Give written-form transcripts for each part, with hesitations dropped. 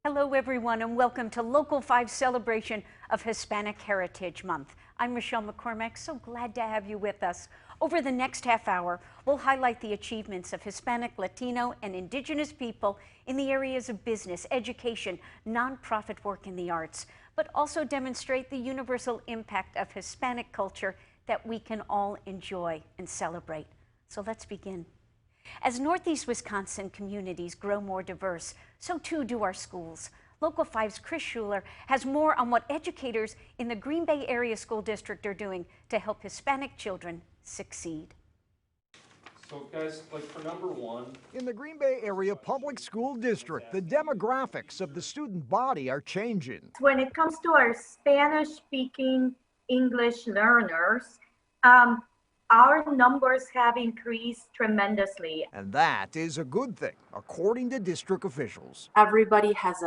Hello everyone and welcome to Local 5's celebration of Hispanic Heritage Month. I'm Michelle McCormack, so glad to have you with us. Over the next half hour, we'll highlight the achievements of Hispanic, Latino, and Indigenous people in the areas of business, education, nonprofit work, and the arts, but also demonstrate the universal impact of Hispanic culture that we can all enjoy and celebrate. So let's begin. As Northeast Wisconsin communities grow more diverse, so too do our schools. Local 5's Chris Schuler has more on what educators in the Green Bay Area School District are doing to help Hispanic children succeed. So guys, like for number one. In the Green Bay Area Public School District, the demographics of the student body are changing. When it comes to our Spanish-speaking English learners, our numbers have increased tremendously. And that is a good thing, according to district officials. Everybody has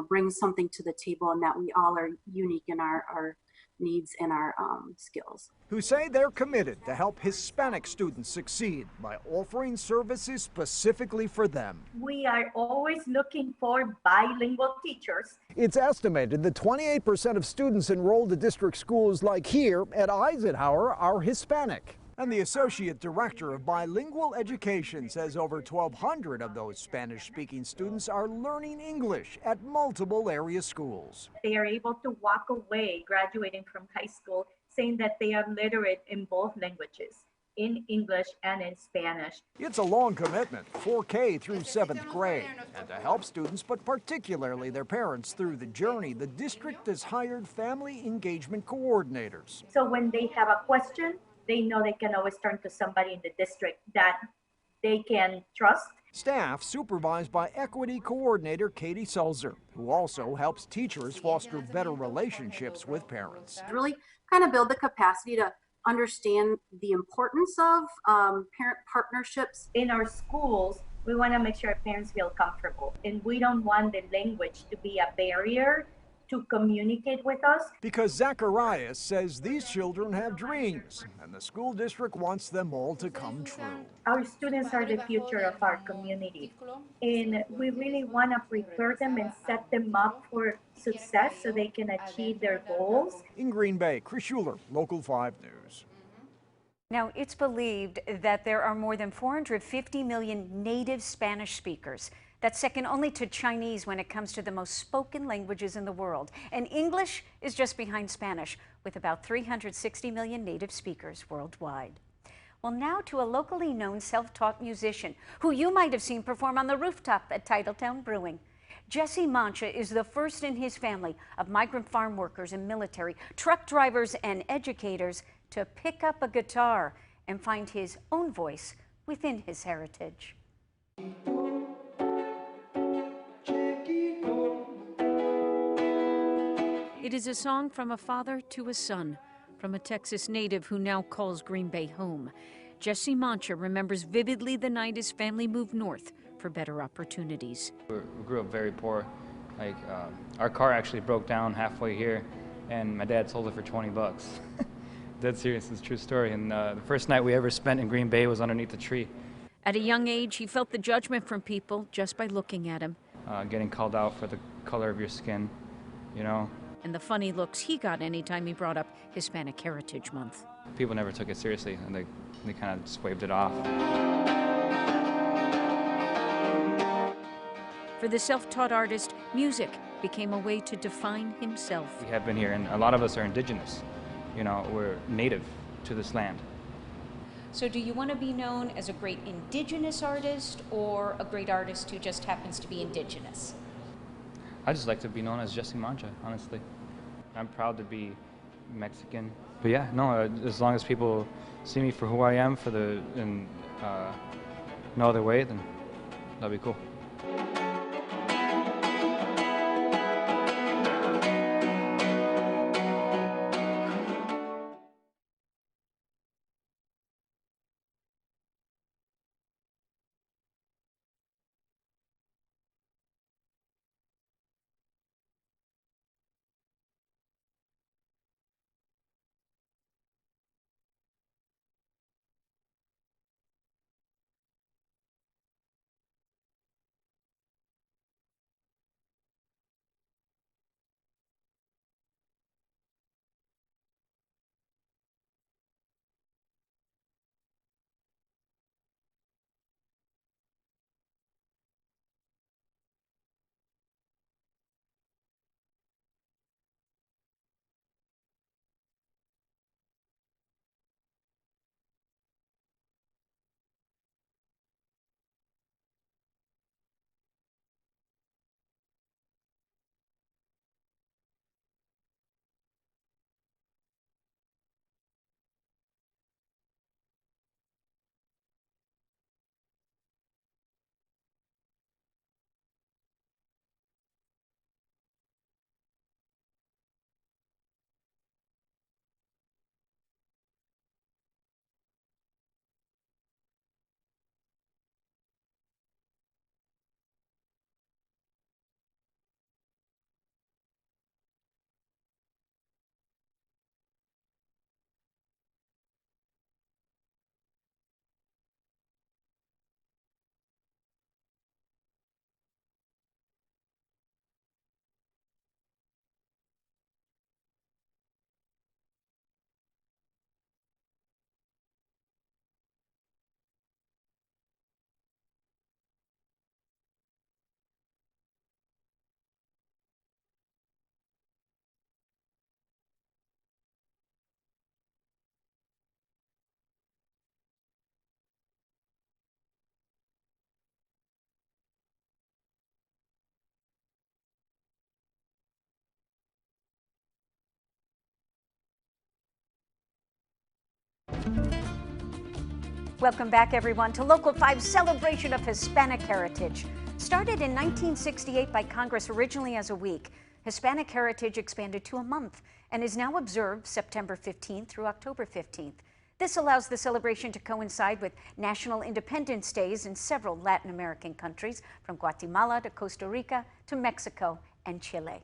brings something to the table, and that we all are unique in our needs and our skills. Who say they're committed to help Hispanic students succeed by offering services specifically for them. We are always looking for bilingual teachers. It's estimated that 28% of students enrolled at district schools like here at Eisenhower are Hispanic. And the Associate Director of Bilingual Education says over 1,200 of those Spanish-speaking students are learning English at multiple area schools. They are able to walk away graduating from high school saying that they are literate in both languages, in English and in Spanish. It's a long commitment, 4K through 7th grade. And to help students, but particularly their parents through the journey, the district has hired family engagement coordinators. So when they have a question, they know they can always turn to somebody in the district that they can trust. Staff supervised by Equity Coordinator Katie Sulzer, who also helps teachers foster better relationships with parents. Really kind of build the capacity to understand the importance of parent partnerships. In our schools, we want to make sure our parents feel comfortable, and we don't want the language to be a barrier to communicate with us. Because Zacharias says these children have dreams, and the school district wants them all to come true. Our students are the future of our community, and we really want to prepare them and set them up for success so they can achieve their goals. In Green Bay, Chris Schuler, Local 5 News. Now, it's believed that there are more than 450 million native Spanish speakers. That's second only to Chinese when it comes to the most spoken languages in the world. And English is just behind Spanish, with about 360 million native speakers worldwide. Well, now to a locally known self-taught musician who you might have seen perform on the rooftop at Titletown Brewing. Jesse Mancha is the first in his family of migrant farm workers and military, truck drivers and educators to pick up a guitar and find his own voice within his heritage. It is a song from a father to a son, from a Texas native who now calls Green Bay home. Jesse Mancha remembers vividly the night his family moved north for better opportunities. We grew up very poor. Our car actually broke down halfway here, and my dad sold it for 20 bucks. Dead serious, it's a true story. And the first night we ever spent in Green Bay was underneath a tree. At a young age, he felt the judgment from people just by looking at him. Getting called out for the color of your skin, you know. And the funny looks he got anytime he brought up Hispanic Heritage Month. People never took it seriously, and they kind of just waved it off. For the self-taught artist, music became a way to define himself. We have been here, and a lot of us are indigenous. You know, we're native to this land. So do you want to be known as a great indigenous artist or a great artist who just happens to be indigenous? I just like to be known as Jesse Mancha, honestly. I'm proud to be Mexican. But yeah, no, as long as people see me for who I am in no other way, then that'd be cool. Welcome back, everyone, to Local 5's celebration of Hispanic heritage. Started in 1968 by Congress originally as a week, Hispanic heritage expanded to a month and is now observed September 15th through October 15th. This allows the celebration to coincide with National Independence Days in several Latin American countries, from Guatemala to Costa Rica to Mexico and Chile.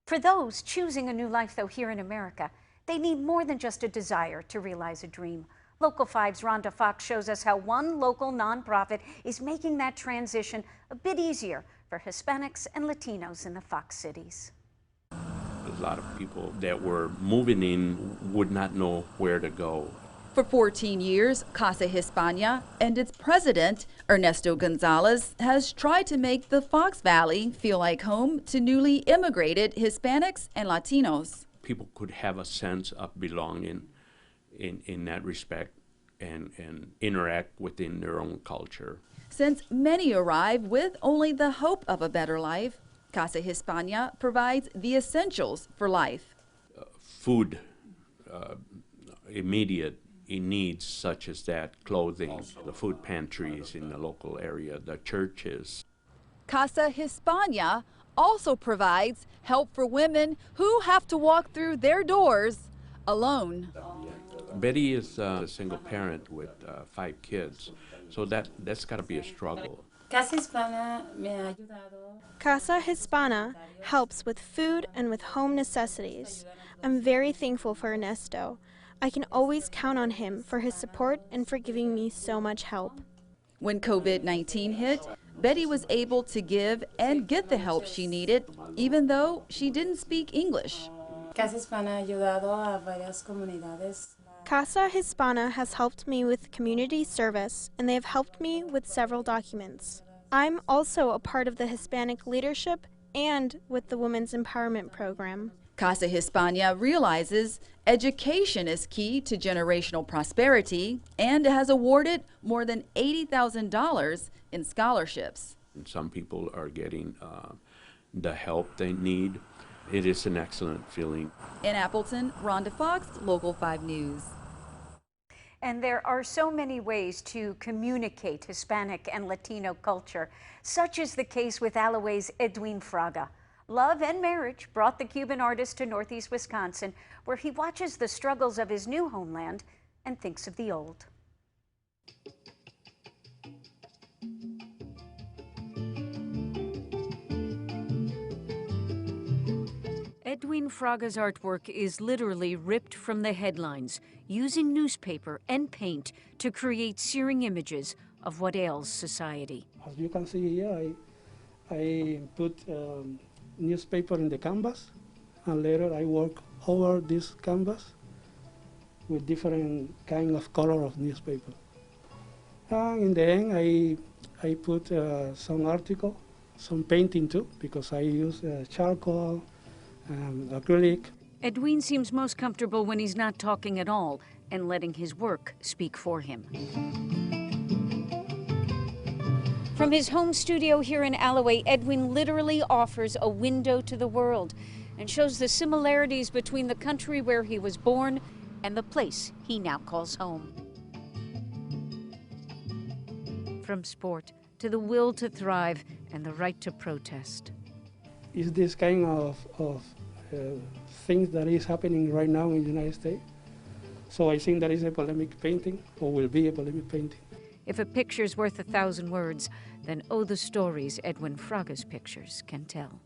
For those choosing a new life, though, here in America, they need more than just a desire to realize a dream. Local 5's Rhonda Fox shows us how one local nonprofit is making that transition a bit easier for Hispanics and Latinos in the Fox cities. A lot of people that were moving in would not know where to go. For 14 years, Casa Hispana and its president, Ernesto Gonzalez, has tried to make the Fox Valley feel like home to newly immigrated Hispanics and Latinos. People could have a sense of belonging in that respect and interact within their own culture. Since many arrive with only the hope of a better life, Casa Hispana provides the essentials for life. Food, immediate needs such as that, clothing, the food pantries in the local area, the churches. Casa Hispana also provides help for women who have to walk through their doors alone. Betty is a single parent with 5 kids, so that's got to be a struggle. Casa Hispana helps with food and with home necessities. I'm very thankful for Ernesto. I can always count on him for his support and for giving me so much help. When COVID-19 hit, Betty was able to give and get the help she needed, even though she didn't speak English. Casa Hispana has helped me with community service, and they have helped me with several documents. I'm also a part of the Hispanic leadership and with the Women's Empowerment Program. Casa Hispana realizes education is key to generational prosperity and has awarded more than $80,000 in scholarships. And some people are getting the help they need. It is an excellent feeling. In Appleton, Rhonda Fox, Local 5 News. And there are so many ways to communicate Hispanic and Latino culture. Such is the case with Alloue's Edwin Fraga. Love and marriage brought the Cuban artist to Northeast Wisconsin, where he watches the struggles of his new homeland and thinks of the old. Edwin Fraga's artwork is literally ripped from the headlines, using newspaper and paint to create searing images of what ails society. As you can see here, I put newspaper in the canvas, and later I work over this canvas with different kind of color of newspaper. And in the end, I put some article, some painting too, because I use charcoal, acrylic. Edwin seems most comfortable when he's not talking at all and letting his work speak for him. From his home studio here in Alloue, Edwin literally offers a window to the world and shows the similarities between the country where he was born and the place he now calls home. From sport to the will to thrive and the right to protest. Is this kind of things that is happening right now in the United States. So I think that is a polemic painting, or will be a polemic painting. If a picture's worth 1,000 words, then oh, the stories Edwin Fraga's pictures can tell.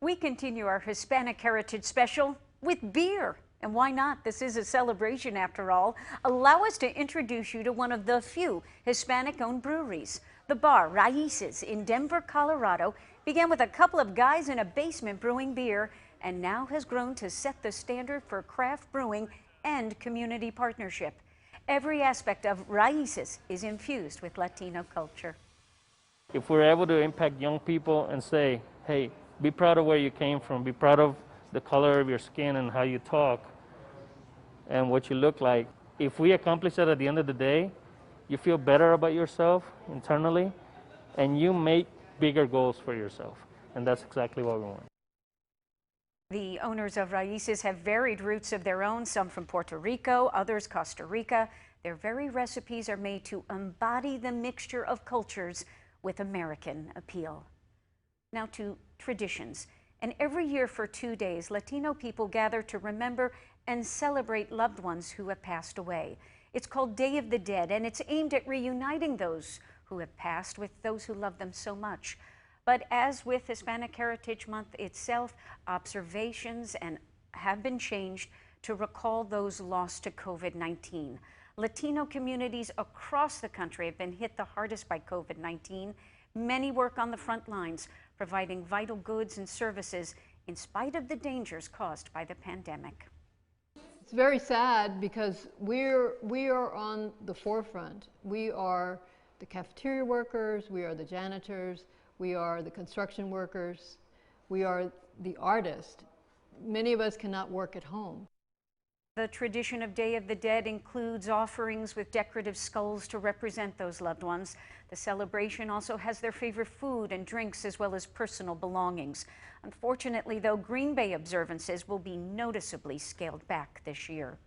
We continue our Hispanic Heritage Special with beer. And why not? This is a celebration after all. Allow us to introduce you to one of the few Hispanic-owned breweries. The bar, Raíces, in Denver, Colorado, began with a couple of guys in a basement brewing beer and now has grown to set the standard for craft brewing and community partnership. Every aspect of Raíces is infused with Latino culture. If we're able to impact young people and say, hey, be proud of where you came from, be proud of the color of your skin and how you talk and what you look like. If we accomplish that at the end of the day, you feel better about yourself internally and you make bigger goals for yourself. And that's exactly what we want. The owners of Raíces have varied roots of their own, some from Puerto Rico, others Costa Rica. Their very recipes are made to embody the mixture of cultures with American appeal. Now to traditions. And every year for 2 days, Latino people gather to remember and celebrate loved ones who have passed away. It's called Day of the Dead, and it's aimed at reuniting those who have passed with those who love them so much. But as with Hispanic Heritage Month itself, observations have been changed to recall those lost to COVID-19. Latino communities across the country have been hit the hardest by COVID-19. Many work on the front lines, providing vital goods and services in spite of the dangers caused by the pandemic. It's very sad because we are on the forefront. We are the cafeteria workers, we are the janitors, we are the construction workers, we are the artists. Many of us cannot work at home. The tradition of Day of the Dead includes offerings with decorative skulls to represent those loved ones. The celebration also has their favorite food and drinks as well as personal belongings. Unfortunately, though, Green Bay observances will be noticeably scaled back this year.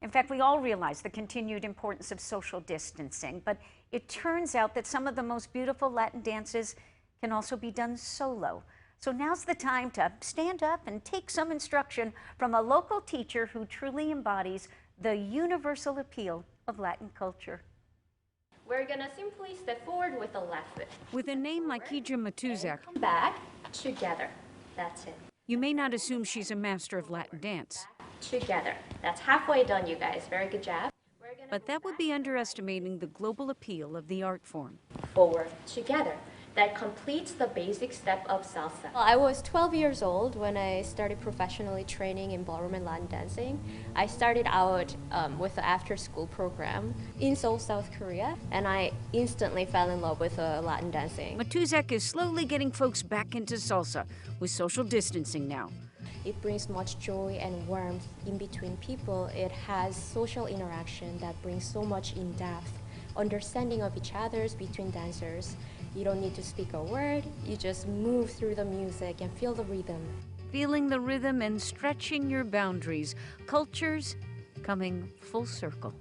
In fact, we all realize the continued importance of social distancing, but it turns out that some of the most beautiful Latin dances can also be done solo. So now's the time to stand up and take some instruction from a local teacher who truly embodies the universal appeal of Latin culture. We're gonna simply step forward with the left foot. With a name like Ija Matuzak, Come back, together. That's it. you may not assume she's a master of Latin dance. Together. That's halfway done, you guys. Very good job. But that would be underestimating the global appeal of the art form. Forward, together. That completes the basic step of salsa. Well, I was 12 years old when I started professionally training in ballroom and Latin dancing. I started out with the after-school program in Seoul, South Korea, and I instantly fell in love with Latin dancing. Matuzak is slowly getting folks back into salsa with social distancing now. It brings much joy and warmth in between people. It has social interaction that brings so much in-depth understanding of each other's between dancers. You don't need to speak a word, you just move through the music and feel the rhythm. Feeling the rhythm and stretching your boundaries, cultures coming full circle.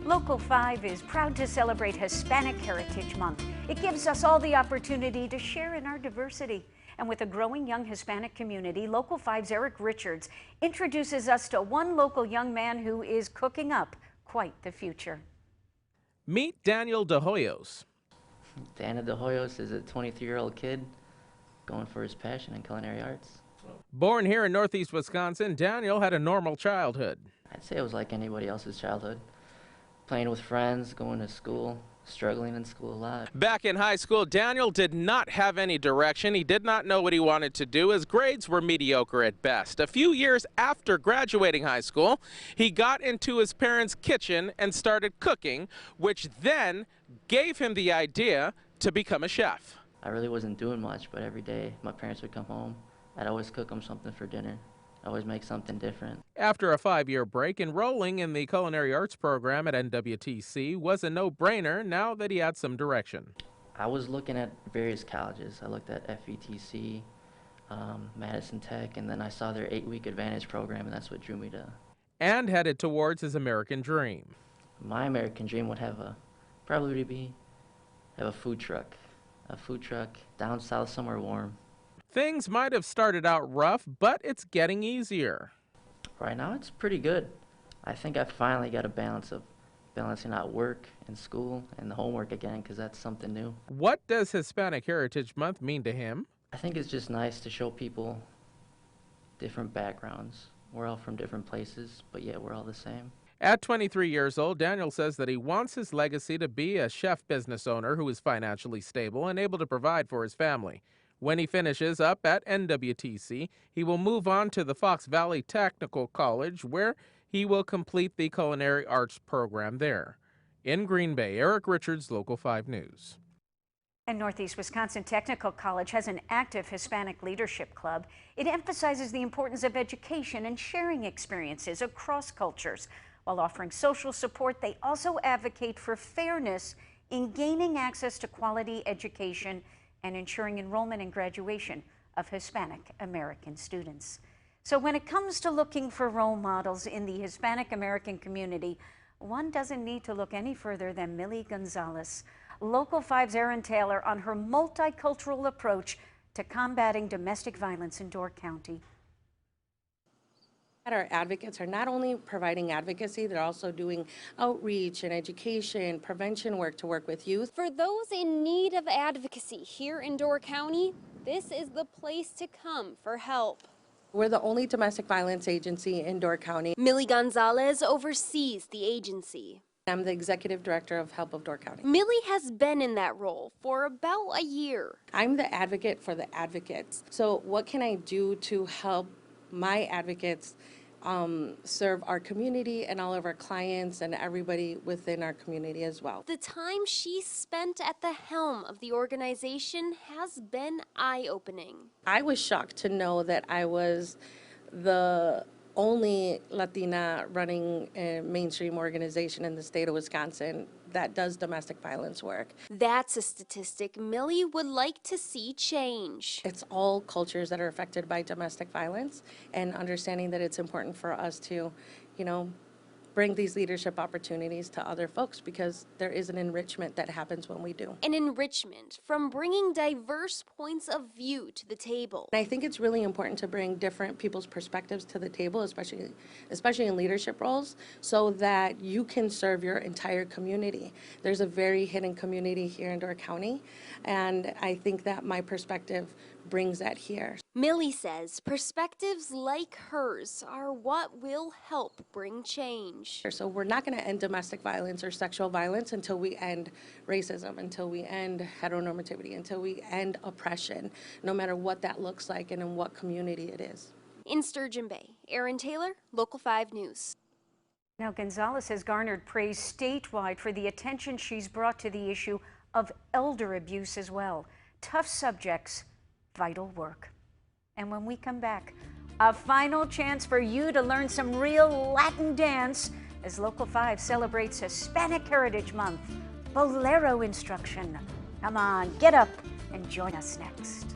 Local 5 is proud to celebrate Hispanic Heritage Month. It gives us all the opportunity to share in our diversity. And with a growing young Hispanic community, Local 5's Eric Richards introduces us to one local young man who is cooking up quite the future. Meet Daniel De Hoyos. Daniel De Hoyos is a 23-year-old kid going for his passion in culinary arts. Born here in Northeast Wisconsin, Daniel had a normal childhood. I'd say it was like anybody else's childhood. Playing with friends, going to school, struggling in school a lot. Back in high school, Daniel did not have any direction. He did not know what he wanted to do. His grades were mediocre at best. A few years after graduating high school, he got into his parents' kitchen and started cooking, which then gave him the idea to become a chef. I really wasn't doing much, but every day my parents would come home. I'd always cook them something for dinner. I always make something different. After a 5-year break, enrolling in the culinary arts program at NWTC was a no-brainer now that he had some direction. I was looking at various colleges. I looked at FETC, Madison Tech, and then I saw their 8-week advantage program, and that's what drew me to. And headed towards his American dream. My American dream would have a food truck. A food truck down south somewhere warm. Things might have started out rough, but it's getting easier. Right now it's pretty good. I think I finally got a balance of balancing out work and school and the homework again, because that's something new. What does Hispanic Heritage Month mean to him? I think it's just nice to show people different backgrounds. We're all from different places, but yet we're all the same. At 23 years old, Daniel says that he wants his legacy to be a chef business owner who is financially stable and able to provide for his family. When he finishes up at NWTC, he will move on to the Fox Valley Technical College, where he will complete the culinary arts program there. In Green Bay, Eric Richards, Local 5 News. And Northeast Wisconsin Technical College has an active Hispanic leadership club. It emphasizes the importance of education and sharing experiences across cultures. While offering social support, they also advocate for fairness in gaining access to quality education and ensuring enrollment and graduation of Hispanic American students. So when it comes to looking for role models in the Hispanic American community, one doesn't need to look any further than Millie Gonzalez, Local 5's Erin Taylor, on her multicultural approach to combating domestic violence in Door County. Our advocates are not only providing advocacy, they're also doing outreach and education, prevention work to work with youth. For those in need of advocacy here in Door County, this is the place to come for help. We're the only domestic violence agency in Door County. Millie Gonzalez oversees the agency. I'm the executive director of Help of Door County. Millie has been in that role for about a year. I'm the advocate for the advocates. So what can I do to help my advocates serve our community and all of our clients and everybody within our community as well? The time she spent at the helm of the organization has been eye-opening. I was shocked to know that I was the only Latina running a mainstream organization in the state of Wisconsin that does domestic violence work. That's a statistic Millie would like to see change. It's all cultures that are affected by domestic violence, and understanding that it's important for us to, bring these leadership opportunities to other folks, because there is an enrichment that happens when we do. An enrichment from bringing diverse points of view to the table. And I think it's really important to bring different people's perspectives to the table, especially in leadership roles, so that you can serve your entire community. There's a very hidden community here in Door County, and I think that my perspective brings that here. Millie says perspectives like hers are what will help bring change. So we're not going to end domestic violence or sexual violence until we end racism, until we end heteronormativity, until we end oppression, no matter what that looks like and in what community it is. In Sturgeon Bay, Erin Taylor, Local 5 News. Now, Gonzalez has garnered praise statewide for the attention she's brought to the issue of elder abuse as well. Tough subjects, vital work. And when we come back, a final chance for you to learn some real Latin dance as Local 5 celebrates Hispanic Heritage Month. Bolero instruction. Come on, get up and join us next.